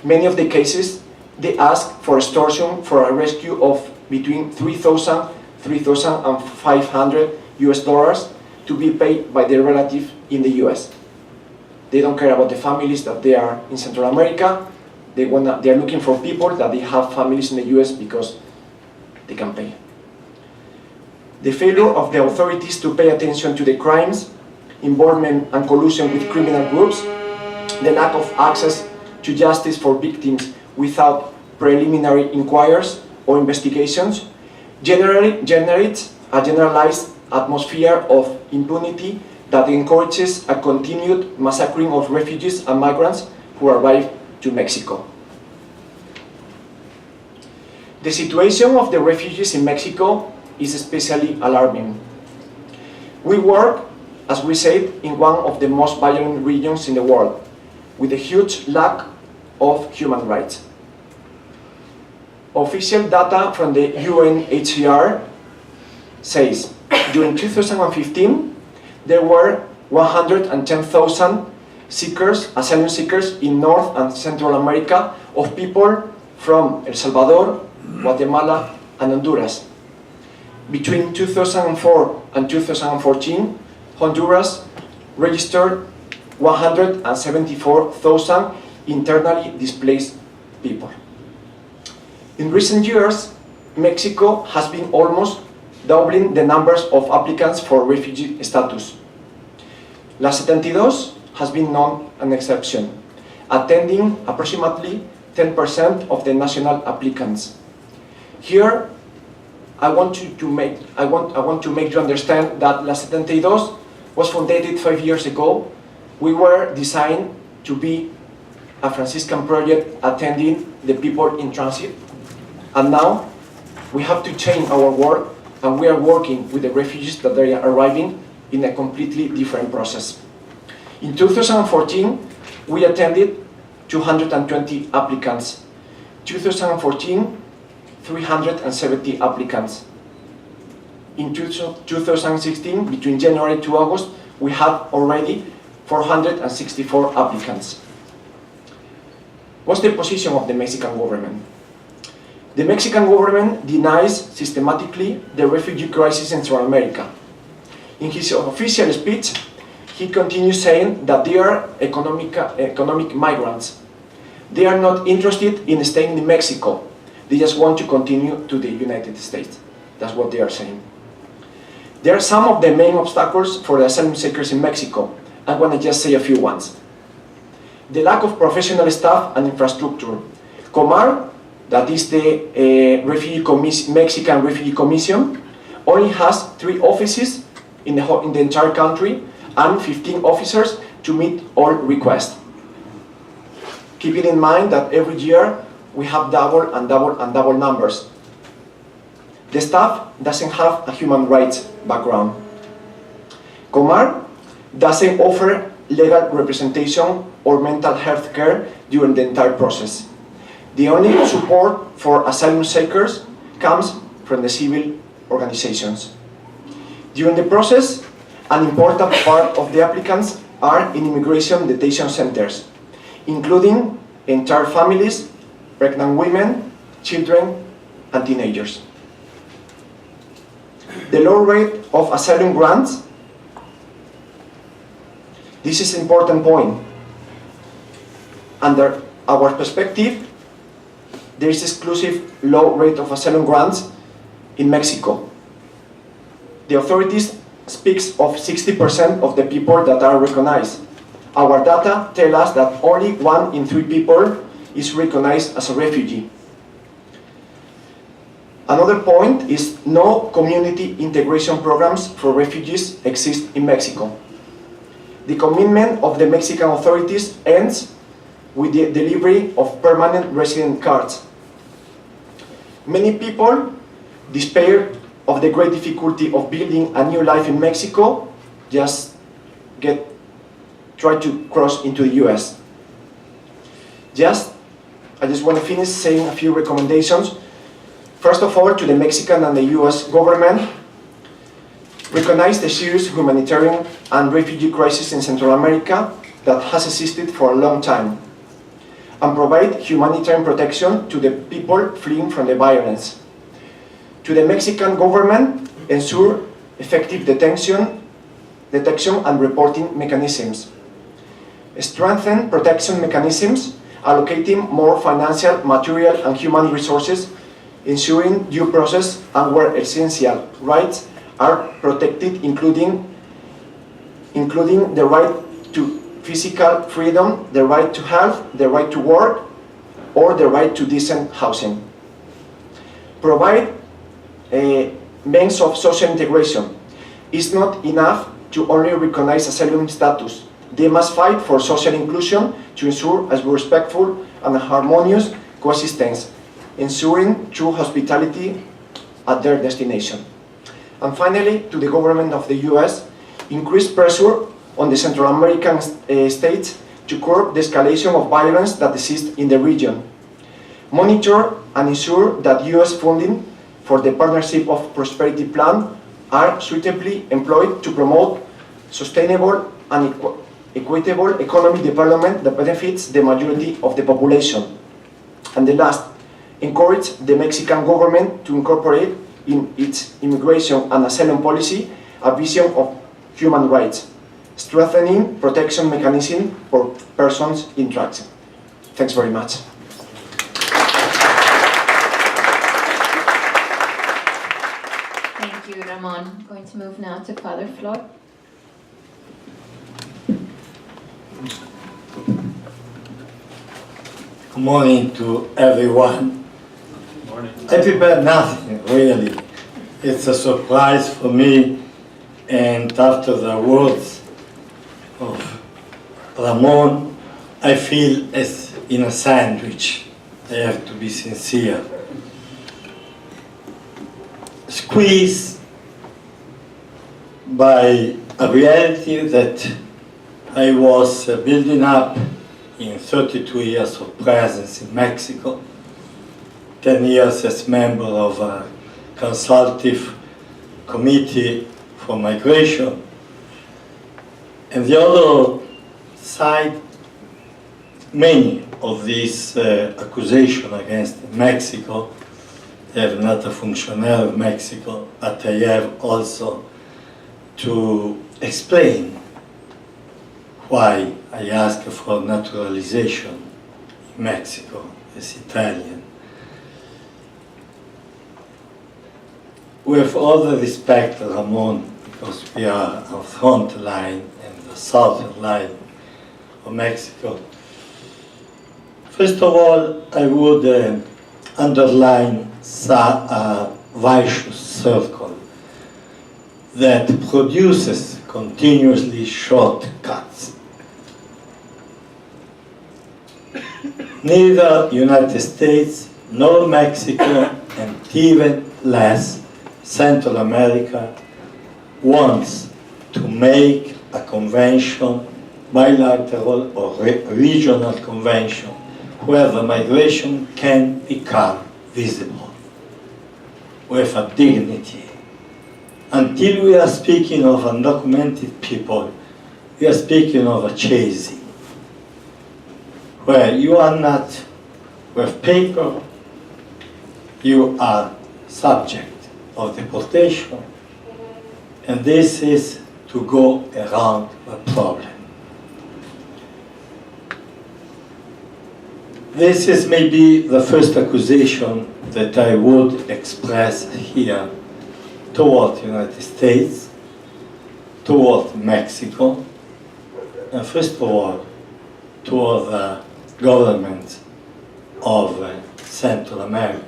many of the cases they ask for extortion for a rescue of between $3,000 and $500 to be paid by their relative in the US. They don't care about the families that they are in Central America. They are looking for people that they have families in the US because they can pay. The failure of the authorities to pay attention to the crimes, involvement and collusion with criminal groups, the lack of access to justice for victims without preliminary inquiries or investigations, generates a generalized atmosphere of impunity that encourages a continued massacring of refugees and migrants who arrive to Mexico. The situation of the refugees in Mexico is especially alarming. We work, as we said, in one of the most violent regions in the world, with a huge lack of human rights. Official data from the UNHCR says, during 2015, there were 110,000 asylum seekers in North and Central America, of people from El Salvador, Guatemala, and Honduras. Between 2004 and 2014, Honduras registered 174,000 internally displaced people. In recent years, Mexico has been almost doubling the numbers of applicants for refugee status. La 72 has been not an exception, attending approximately 10% of the national applicants. Here, I want to make you understand that La 72 was founded 5 years ago. We were designed to be a Franciscan project attending the people in transit. And now, we have to change our work, and we are working with the refugees that are arriving in a completely different process. In 2014, we attended 220 applicants. 2014, 370 applicants. In 2016, between January to August, we had already 464 applicants. What's the position of the Mexican government? The Mexican government denies systematically the refugee crisis in Central America. In his official speech, he continues saying that they are economic migrants. They are not interested in staying in Mexico. They just want to continue to the United States. That's what they are saying. There are some of the main obstacles for the asylum seekers in Mexico. I'm going to just say a few ones. The lack of professional staff and infrastructure. Comar, that is the Mexican Refugee Commission, only has 3 offices in the entire country and 15 officers to meet all requests. Keeping in mind that every year we have double numbers. The staff doesn't have a human rights background. Comar doesn't offer legal representation or mental health care during the entire process. The only support for asylum seekers comes from the civil organizations. During the process, an important part of the applicants are in immigration detention centers, including entire families, pregnant women, children, and teenagers. The low rate of asylum grants. This is an important point. Under our perspective, there is exclusive low rate of asylum grants in Mexico. The authorities speaks of 60% of the people that are recognized. Our data tell us that only 1 in 3 people is recognized as a refugee. Another point is no community integration programs for refugees exist in Mexico. The commitment of the Mexican authorities ends with the delivery of permanent resident cards. Many people despair of the great difficulty of building a new life in Mexico, try to cross into the US. I just want to finish saying a few recommendations. First of all, to the Mexican and the US government, recognize the serious humanitarian and refugee crisis in Central America that has existed for a long time. and provide humanitarian protection to the people fleeing from the violence. To the Mexican government, ensure effective detection and reporting mechanisms. Strengthen protection mechanisms, allocating more financial, material, and human resources, ensuring due process and where essential rights are protected, including the right to physical freedom, the right to health, the right to work, or the right to decent housing. Provide means of social integration. It's not enough to only recognize asylum status. They must fight for social inclusion to ensure a respectful and harmonious coexistence, ensuring true hospitality at their destination. And finally, to the government of the US, increase pressure on the Central American states to curb the escalation of violence that exists in the region. Monitor and ensure that US funding for the Partnership of Prosperity Plan are suitably employed to promote sustainable and equitable economic development that benefits the majority of the population. And the last, encourage the Mexican government to incorporate in its immigration and asylum policy a vision of human rights, strengthening protection mechanisms for persons in transit. Thanks very much. Thank you, Ramón. I'm going to move now to Father Flor. Good morning to everyone. Good morning. I prepared nothing, really. It's a surprise for me, and after the words of Ramón, I feel as in a sandwich. I have to be sincere. Squeezed by a reality that I was building up in 32 years of presence in Mexico, 10 years as member of a consultative committee for migration, and the other side, many of these accusations against Mexico. I have not a functionary of Mexico, but I have also to explain why I ask for naturalization in Mexico as Italian. With all the respect, Ramón, because we are on front line and the southern line of Mexico. First of all, I would underline a vicious circle that produces continuously shortcuts. Neither United States nor Mexico, and even less Central America, wants to make a convention, bilateral or regional convention, where the migration can become visible with a dignity. Until we are speaking of undocumented people, we are speaking of a chasing, where you are not with paper, you are subject of deportation, and this is to go around the problem. This is maybe the first accusation that I would express here toward the United States, toward Mexico, and first of all, toward the government of Central America.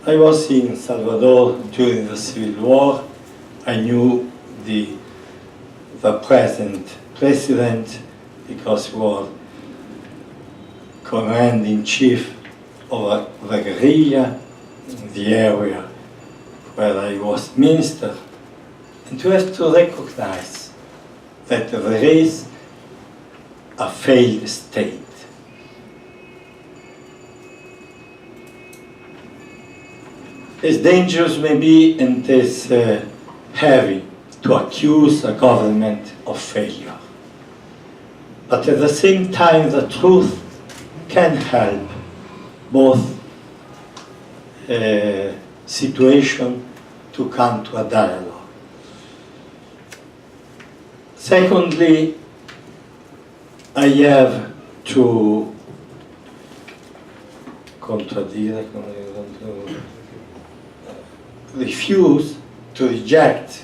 I was in Salvador during the Civil War. I knew the present president because he was command-in-chief of the guerrilla in the area where I was minister. And you have to recognize that there is a failed state. As dangerous may be and as heavy to accuse a government of failure. But at the same time, the truth can help both situations to come to a dialogue. Secondly, I have to refuse to reject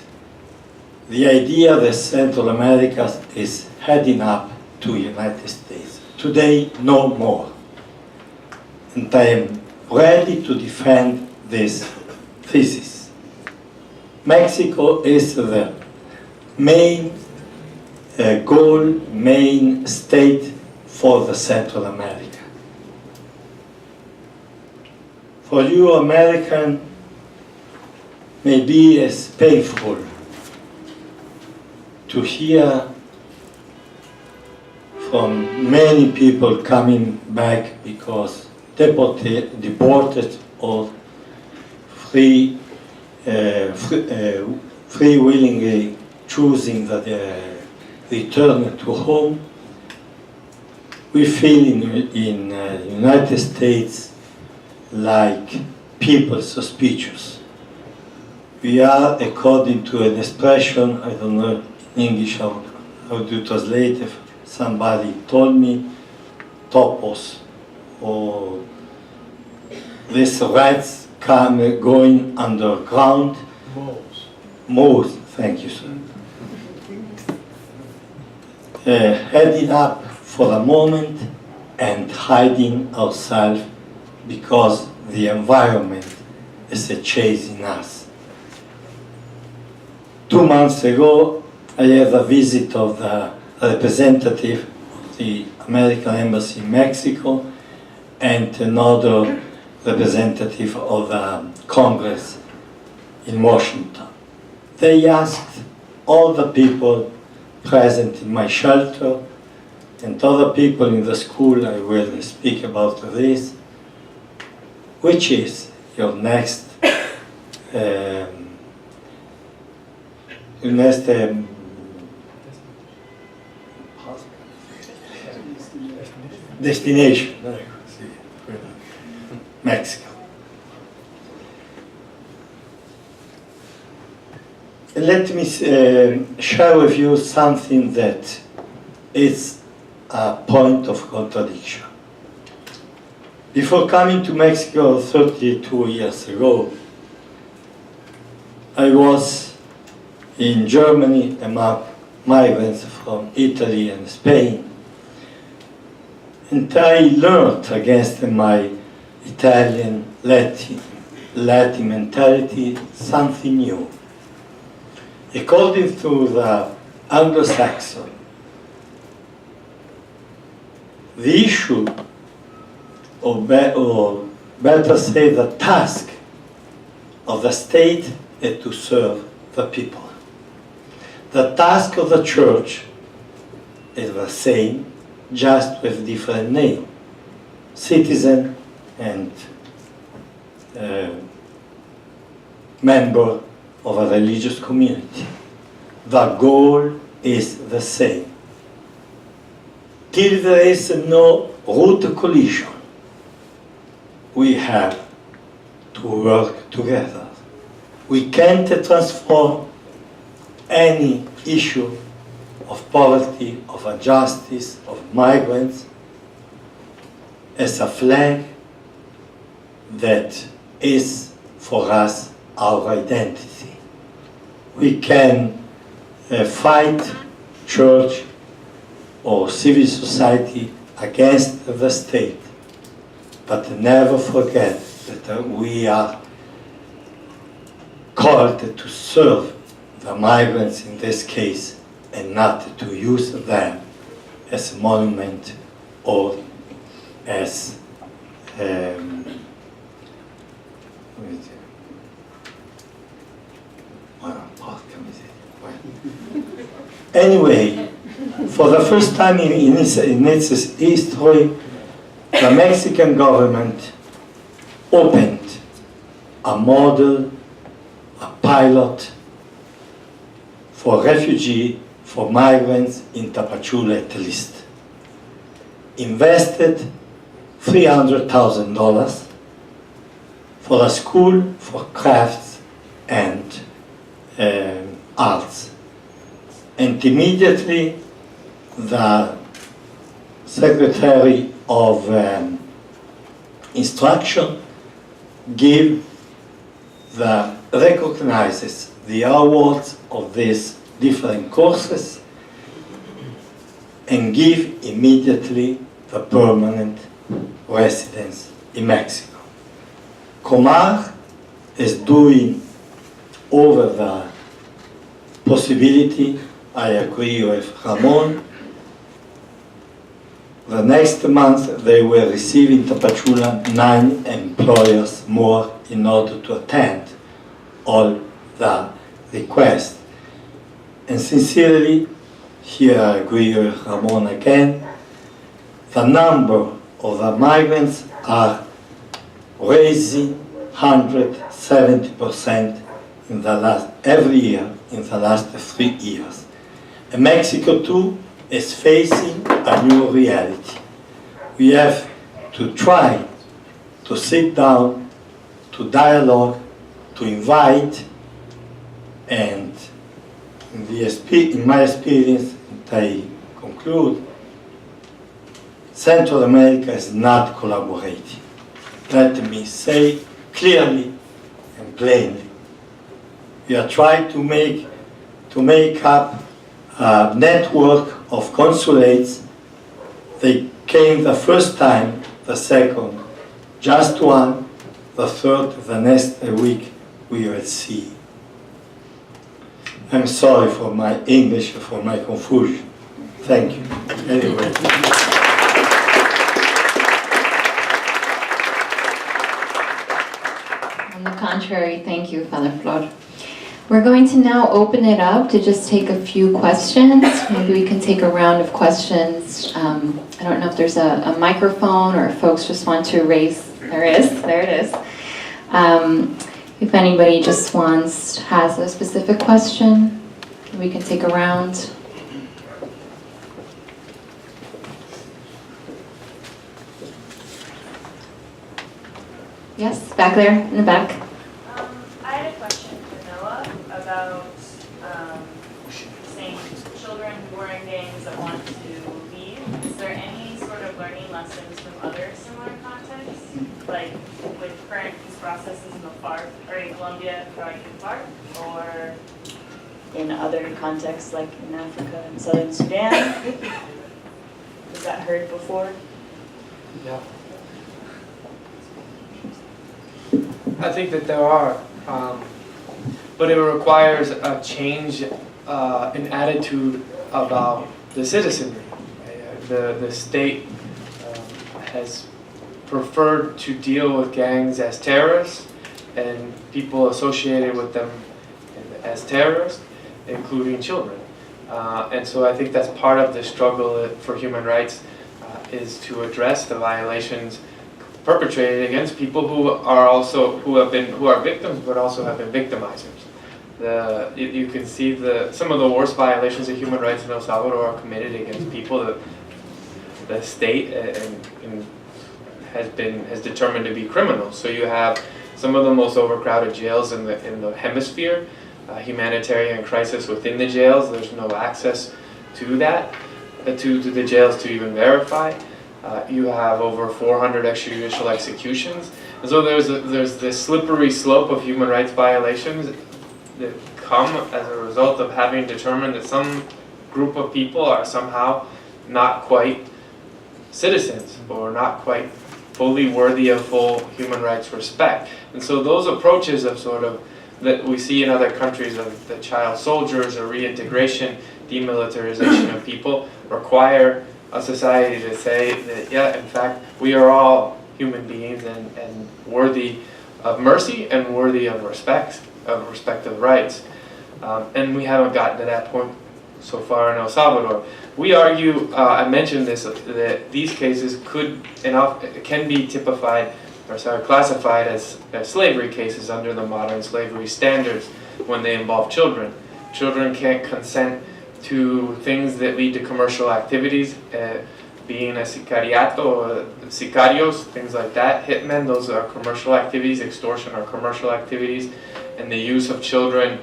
the idea that Central America is heading up to the United States. Today, no more. And I am ready to defend this thesis. Mexico is the main goal, main state for the Central America. For you American, maybe it's painful to hear from many people coming back because deported or free willingly choosing that return to home. We feel in United States like people suspicious. We are, according to an expression, I don't know in English how to translate it, somebody told me, topos, or these rats going underground. Moles, thank you, sir. Heading up for a moment and hiding ourselves because the environment is chasing us. 2 months ago, I had a visit of the representative of the American Embassy in Mexico and another representative of the Congress in Washington. They asked all the people present in my shelter and other people in the school, I will speak about this, which is your next destination, Mexico. Let me share with you something that is a point of contradiction. Before coming to Mexico 32 years ago, I was in Germany among migrants from Italy and Spain. And I learned against my Italian Latin mentality something new. According to the Anglo-Saxon, the issue, or better say the task of the state is to serve the people. The task of the church is the same, just with different name, citizen and member of a religious community. The goal is the same. Till there is no root collision, we have to work together. We can't transform any issue of poverty, of injustice, of migrants as a flag that is for us our identity. We can fight church or civil society against the state, but never forget that we are called to serve the migrants in this case and not to use them as a monument or as anyway, for the first time in its history, the Mexican government opened a model, a pilot for refugees, for migrants in Tapachula at least. Invested $300,000 for a school for crafts and arts. And immediately the Secretary of Instruction recognizes the awards of these different courses and give immediately the permanent residence in Mexico. Comar is doing over the possibility, I agree with Ramón. The next month they will receive in Tapachula 9 employers more in order to attend all the requests. And sincerely, here I agree with Ramón again, the number of the migrants are raising 170% in the every year in the last 3 years. And Mexico too is facing a new reality. We have to try to sit down, to dialogue, to invite, and in my experience, and I conclude, Central America is not collaborating. Let me say clearly and plainly. We are trying to make up a network of consulates. They came the first time, the second, just one, the third, the next week we will see. I'm sorry for my English, for my confusion. Thank you. Anyway. On the contrary, thank you, Father Flor. We're going to now open it up to just take a few questions. Maybe we can take a round of questions. I don't know if there's a microphone or if folks just want to raise. There it is. If anybody just has a specific question, we can take a round. Yes, back there, in the back. I had a question for Noah about saying children who are in gangs that want to leave. Is there any sort of learning lessons from other similar contexts, like with current peace processes in the FARC, or in Colombia regarding FARC, or in other contexts like in Africa and Southern Sudan? Was that heard before? Yeah. I think that there are, but it requires a change in attitude about the citizenry. The state has preferred to deal with gangs as terrorists and people associated with them as terrorists, including children. And so I think that's part of the struggle for human rights is to address the violations perpetrated against people who are victims, but also have been victimizers. You can see some of the worst violations of human rights in El Salvador are committed against people that the state has determined to be criminals. So you have some of the most overcrowded jails in the hemisphere, humanitarian crisis within the jails. There's no access to that, to the jails to even verify. You have over 400 extrajudicial executions. And so there's this slippery slope of human rights violations that come as a result of having determined that some group of people are somehow not quite citizens or not quite fully worthy of full human rights respect. And so those approaches of sort of that we see in other countries of the child soldiers or reintegration, demilitarization of people require a society to say that, yeah, in fact, we are all human beings and worthy of mercy and worthy of respective rights. And we haven't gotten to that point so far in El Salvador. We argue, I mentioned this, that these cases can be classified as slavery cases under the modern slavery standards when they involve children. Children can't consent to things that lead to commercial activities being a sicariato, sicarios, things like that. Hitmen, those are commercial activities. Extortion are commercial activities. And the use of children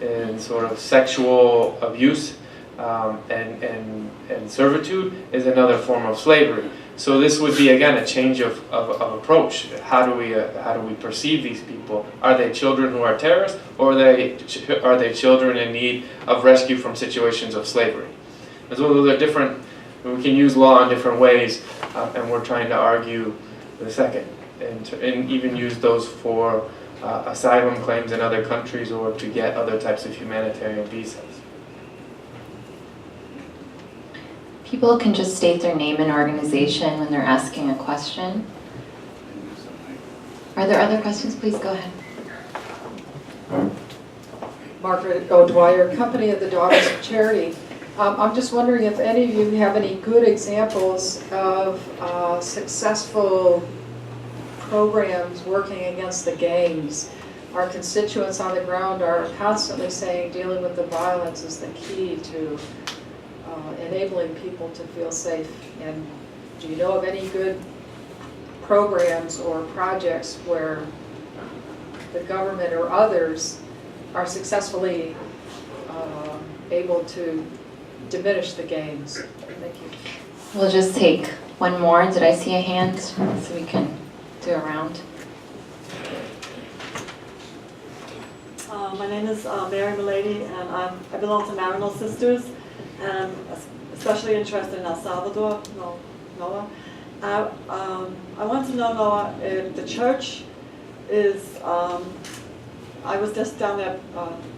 in sort of sexual abuse and servitude is another form of slavery. So this would be, again, a change of approach. How do we perceive these people? Are they children who are terrorists, or are they children in need of rescue from situations of slavery? And so those are different. We can use law in different ways, and we're trying to argue the second, and even use those for asylum claims in other countries or to get other types of humanitarian visas. People can just state their name and organization when they're asking a question. Are there other questions? Please go ahead. Margaret O'Dwyer, Company of the Daughters of Charity. I'm just wondering if any of you have any good examples of successful programs working against the gangs. Our constituents on the ground are constantly saying dealing with the violence is the key to enabling people to feel safe. And do you know of any good programs or projects where the government or others are successfully able to diminish the gangs? Thank you. We'll just take one more. Did I see a hand? So we can do a round. My name is Mary Milady, and I belong to Maryknoll Sisters, and I'm especially interested in El Salvador, Noah. I want to know, Noah, if the church is, I was just down there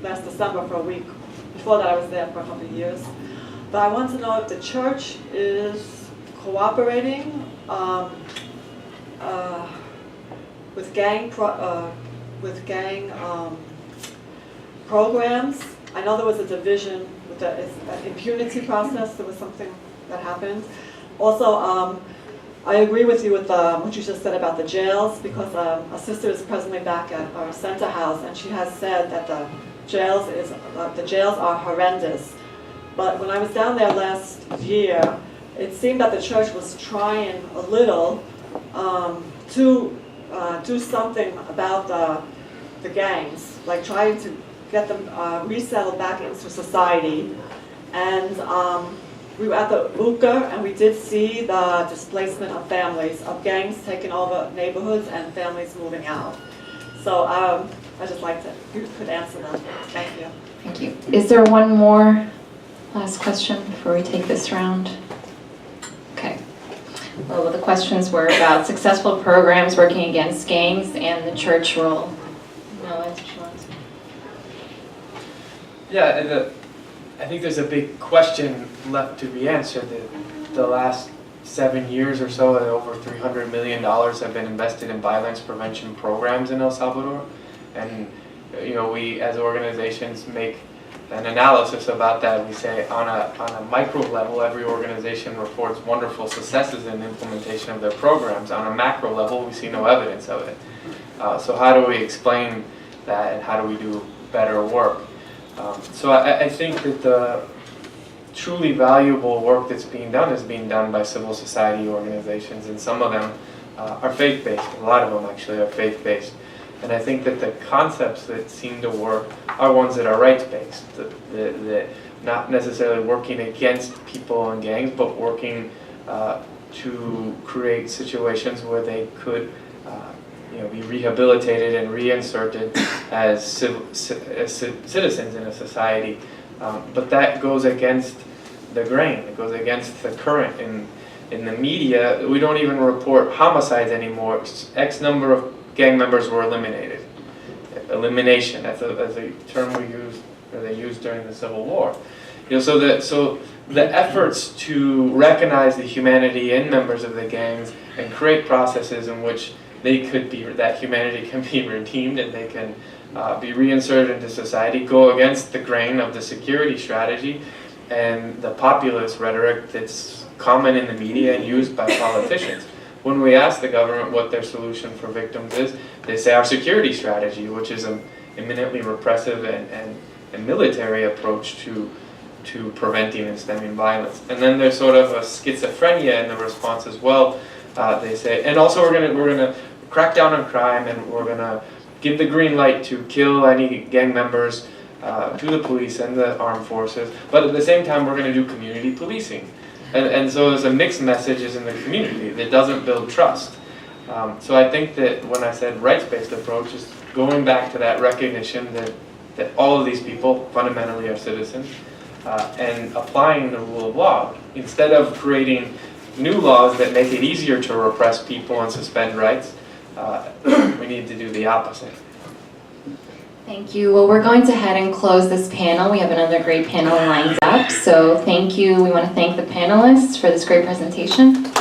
last December for a week. Before that I was there for a couple of years. But I want to know if the church is cooperating with gang programs. I know there was a division with the impunity process. There was something that happened. Also, I agree with you with what you just said about the jails, because a sister is presently back at our center house, and she has said that the jails are horrendous. But when I was down there last year, it seemed that the church was trying a little to do something about the gangs, like trying to get them resettled back into society. And we were at the UCA, and we did see the displacement of families, of gangs taking over neighborhoods and families moving out. So I'd just like to, if you could answer that. Thank you. Thank you. Is there one more last question before we take this round? Okay. Well, the questions were about successful programs working against gangs and the church role. No, that's what she wants. Yeah, and I think there's a big question left to be answered. The last 7 years or so, over $300 million have been invested in violence prevention programs in El Salvador. And we as organizations make an analysis about that. We say on a micro level, every organization reports wonderful successes in the implementation of their programs. On a macro level, we see no evidence of it. So how do we explain that, and how do we do better work? So I think that the truly valuable work that's being done is being done by civil society organizations, and some of them are faith-based. A lot of them actually are faith-based. And I think that the concepts that seem to work are ones that are rights-based, that not necessarily working against people and gangs, but working to create situations where they could be rehabilitated and reinserted as citizens in a society. But that goes against the grain. It goes against the current. In the media, we don't even report homicides anymore. X number of gang members were eliminated. Elimination, that's a term they used during the Civil War. So the efforts to recognize the humanity in members of the gangs and create processes in which that humanity can be redeemed and they can be reinserted into society go against the grain of the security strategy and the populist rhetoric that's common in the media and used by politicians. When we ask the government what their solution for victims is, they say our security strategy, which is an eminently repressive and military approach to to preventing and stemming violence. And then there's sort of a schizophrenia in the response as well. They say, and also we're gonna crack down on crime, and we're gonna give the green light to kill any gang members, to the police and the armed forces. But at the same time, we're gonna do community policing. And so there's a mixed messages in the community that doesn't build trust. So I think that when I said rights-based approach is going back to that recognition that all of these people fundamentally are citizens, and applying the rule of law. Instead of creating new laws that make it easier to repress people and suspend rights, we need to do the opposite. Thank you. Well, we're going to head and close this panel. We have another great panel lined up. So thank you. We want to thank the panelists for this great presentation.